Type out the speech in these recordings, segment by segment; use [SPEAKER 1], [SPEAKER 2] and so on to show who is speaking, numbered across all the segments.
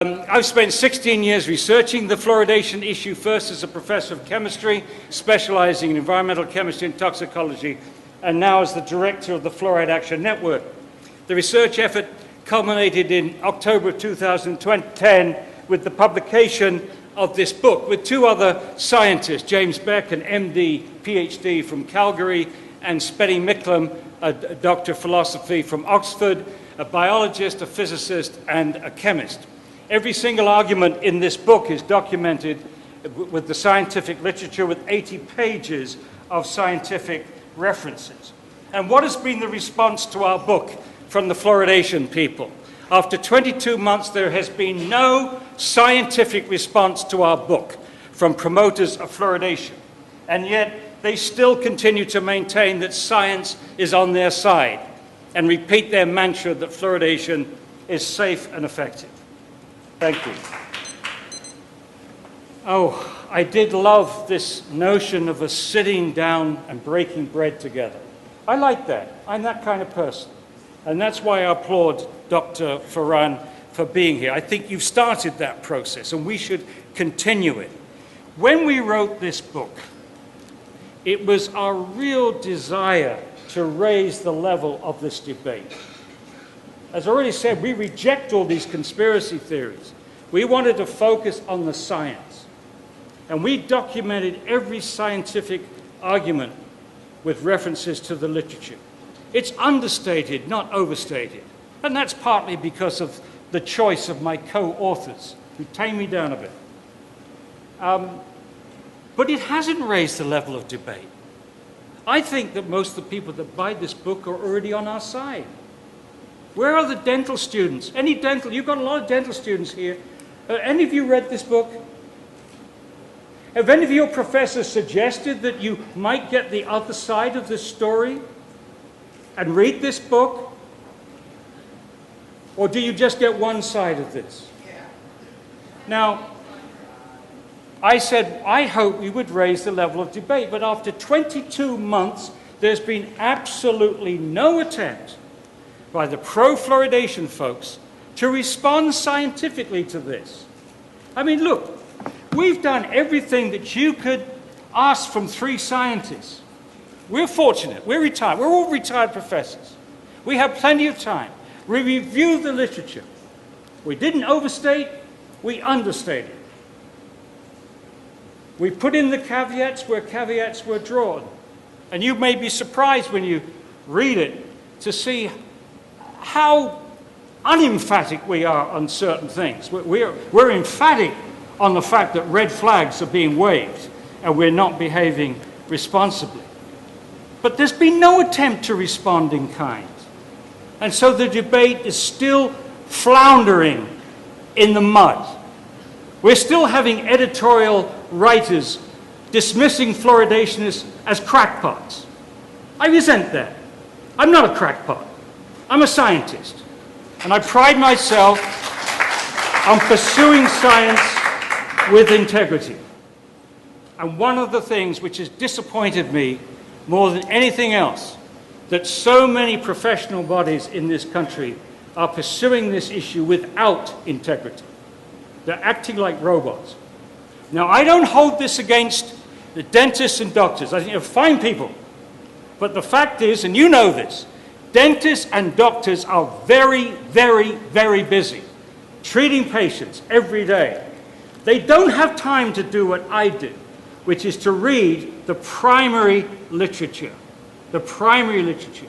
[SPEAKER 1] I've spent 16 years researching the fluoridation issue, first as a professor of chemistry, specializing in environmental chemistry and toxicology, and now as the director of the Fluoride Action Network. The research effort culminated in October of 2010 with the publication of this book with two other scientists, James Beck, an MD, PhD from Calgary, and Spenny Micklem, a doctor of philosophy from Oxford, a biologist, a physicist, and a chemist. Every single argument in this book is documented with the scientific literature with 80 pages of scientific references. And what has been the response to our book from the fluoridation people? After 22 months, there has been no scientific response to our book from promoters of fluoridation. And yet, they still continue to maintain that science is on their side and repeat their mantra that fluoridation is safe and effective. Thank you. Oh, I did love this notion of us sitting down and breaking bread together. I like that. I'm that kind of person. And that's why I applaud Dr. Farhan for being here. I think you've started that process, and we should continue it. When we wrote this book, it was our real desire to raise the level of this debate. As I already said, we reject all these conspiracy theories. We wanted to focus on the science. And we documented every scientific argument with references to the literature. It's understated, not overstated. And that's partly because of the choice of my co-authors, who tame me down a bit. But it hasn't raised the level of debate. I think that most of the people that buy this book are already on our side. Where are the dental students? Any dental, you've got a lot of dental students here. Any of you read this book? Have any of your professors suggested that you might get the other side of this story and read this book? Or do you just get one side of this? Now, I said, I hope we would raise the level of debate, but after 22 months, there's been absolutely no attempt by the pro-fluoridation folks to respond scientifically to this. I mean, look, we've done everything that you could ask from three scientists. We're fortunate, we're retired, we're all retired professors. We have plenty of time. We reviewed the literature. We didn't overstate, we understated. We put in the caveats where caveats were drawn. And you may be surprised when you read it to see how unemphatic we are on certain things. We're emphatic on the fact that red flags are being waved and we're not behaving responsibly. But there's been no attempt to respond in kind. And so the debate is still floundering in the mud. We're still having editorial writers dismissing fluoridationists as crackpots. I resent that. I'm not a crackpot. I'm a scientist. And I pride myself on pursuing science with integrity. And one of the things which has disappointed me more than anything else, that so many professional bodies in this country are pursuing this issue without integrity. They're acting like robots. Now, I don't hold this against the dentists and doctors. I think they're fine people. But the fact is, and you know this, dentists and doctors are very, very, very busy treating patients every day. They don't have time to do what I do, which is to read the primary literature. The primary literature.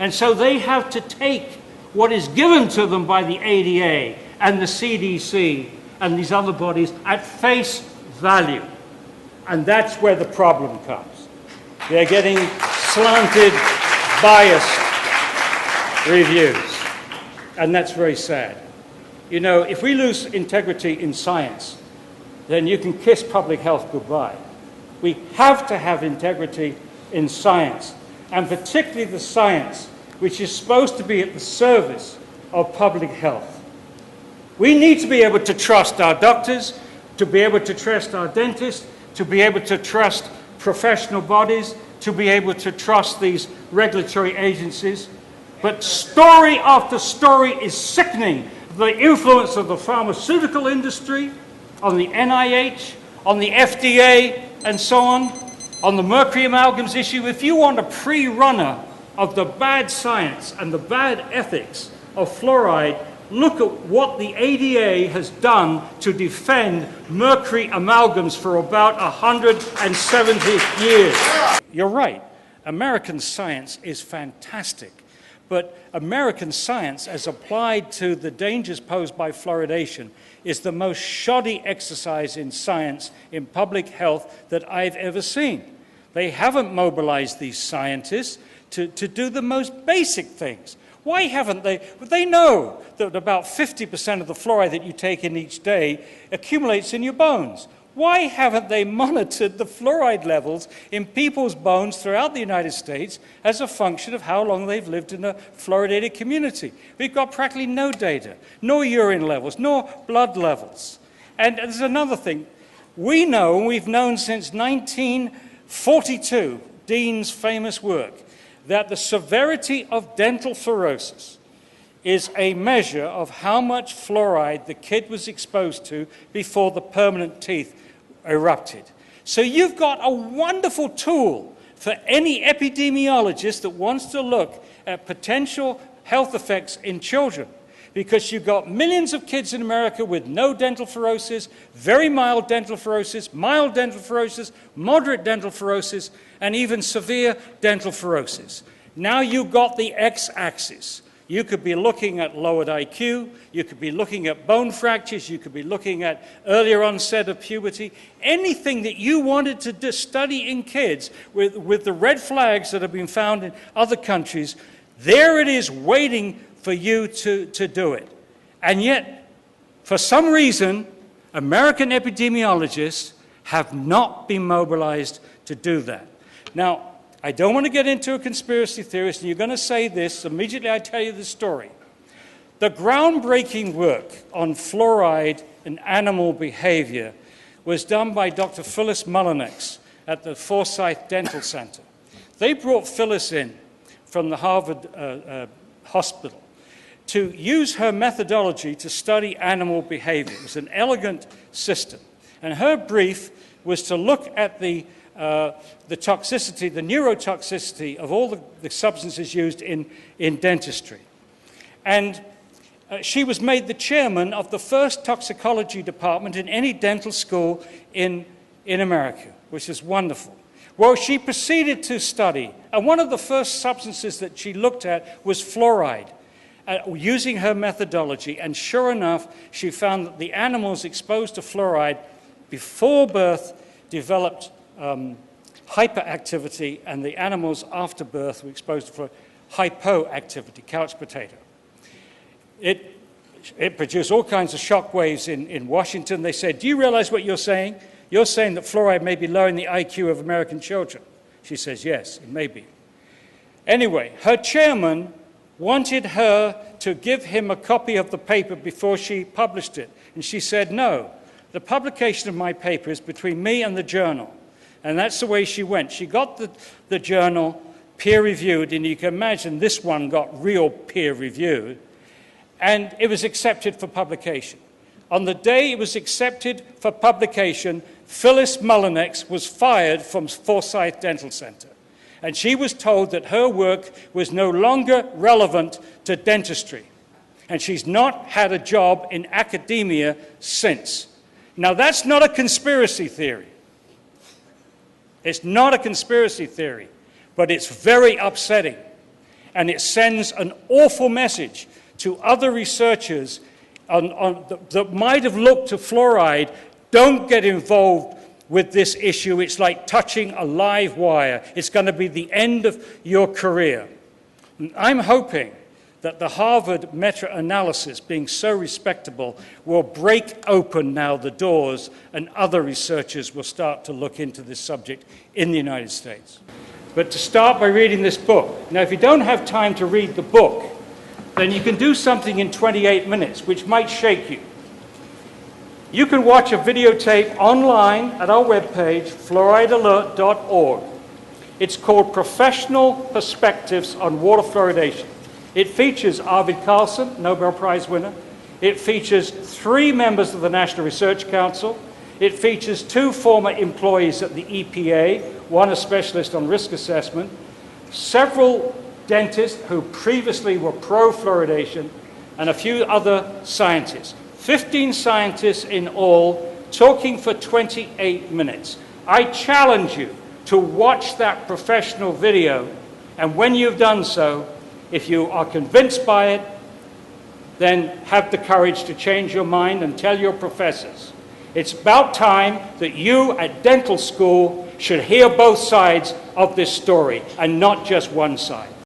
[SPEAKER 1] And so they have to take what is given to them by the ADA and the CDC and these other bodies at face value. And that's where the problem comes. They're getting slanted, biased reviews. And that's very sad. You know, if we lose integrity in science, then you can kiss public health goodbye. We have to have integrity in science, and particularly the science which is supposed to be at the service of public health. We need to be able to trust our doctors, to be able to trust our dentists, to be able to trust professional bodies, to be able to trust these regulatory agencies. But story after story is sickening the influence of the pharmaceutical industry, on the NIH, on the FDA, and so on the mercury amalgams issue. If you want a pre-runner of the bad science and the bad ethics of fluoride, look at what the ADA has done to defend mercury amalgams for about 170 years. You're right, American science is fantastic, but American science, as applied to the dangers posed by fluoridation, is the most shoddy exercise in science, in public health, that I've ever seen. They haven't mobilized these scientists to do the most basic things. Why haven't they? They know that about 50% of the fluoride that you take in each day accumulates in your bones. Why haven't they monitored the fluoride levels in people's bones throughout the United States as a function of how long they've lived in a fluoridated community? We've got practically no data, nor urine levels, nor blood levels. And there's another thing. We know, and we've known since 1942, Dean's famous work, that the severity of dental fluorosis is a measure of how much fluoride the kid was exposed to before the permanent teeth erupted. So you've got a wonderful tool for any epidemiologist that wants to look at potential health effects in children, because you've got millions of kids in America with no dental fluorosis, very mild dental fluorosis, mild dental fluorosis, moderate dental fluorosis, and even severe dental fluorosis. Now you've got the x-axis. You could be looking at lowered IQ, you could be looking at bone fractures, you could be looking at earlier onset of puberty. Anything that you wanted to study in kids with the red flags that have been found in other countries, there it is waiting for you to do it. And yet, for some reason, American epidemiologists have not been mobilized to do that. Now, I don't want to get into a conspiracy theorist, and you're going to say this, immediately I tell you the story. The groundbreaking work on fluoride and animal behavior was done by Dr. Phyllis Mullinex at the Forsyth Dental Center. They brought Phyllis in from the Harvard Hospital to use her methodology to study animal behavior. It was an elegant system. And her brief was to look at the toxicity, the neurotoxicity of all the substances used in dentistry. And she was made the chairman of the first toxicology department in any dental school in America, which is wonderful. Well, she proceeded to study, and one of the first substances that she looked at was fluoride, using her methodology, and sure enough, she found that the animals exposed to fluoride before birth developed hyperactivity, and the animals after birth were exposed to hypoactivity, couch potato. It produced all kinds of shock waves in Washington. They said, do you realize what you're saying? You're saying that fluoride may be lowering the IQ of American children. She says, yes, it may be. Anyway, her chairman wanted her to give him a copy of the paper before she published it. And she said, no, the publication of my paper is between me and the journal. And that's the way she went. She got the journal peer-reviewed, and you can imagine this one got real peer-reviewed, and it was accepted for publication. On the day it was accepted for publication, Phyllis Mullinex was fired from Forsyth Dental Center, and she was told that her work was no longer relevant to dentistry, and she's not had a job in academia since. Now, that's not a conspiracy theory. It's not a conspiracy theory, but it's very upsetting, and it sends an awful message to other researchers that might have looked to fluoride. Don't get involved with this issue. It's like touching a live wire. It's going to be the end of your career. And I'm hoping that the Harvard meta-analysis, being so respectable, will break open now the doors, and other researchers will start to look into this subject in the United States. But to start by reading this book. Now, if you don't have time to read the book, then you can do something in 28 minutes, which might shake you. You can watch a videotape online at our webpage, fluoridealert.org. It's called Professional Perspectives on Water Fluoridation. It features Arvid Carlson, Nobel Prize winner. It features 3 members of the National Research Council. It features 2 former employees at the EPA, one a specialist on risk assessment, several dentists who previously were pro-fluoridation, and a few other scientists. 15 scientists in all, talking for 28 minutes. I challenge you to watch that professional video, and when you've done so, if you are convinced by it, then have the courage to change your mind and tell your professors. It's about time that you at dental school should hear both sides of this story and not just one side.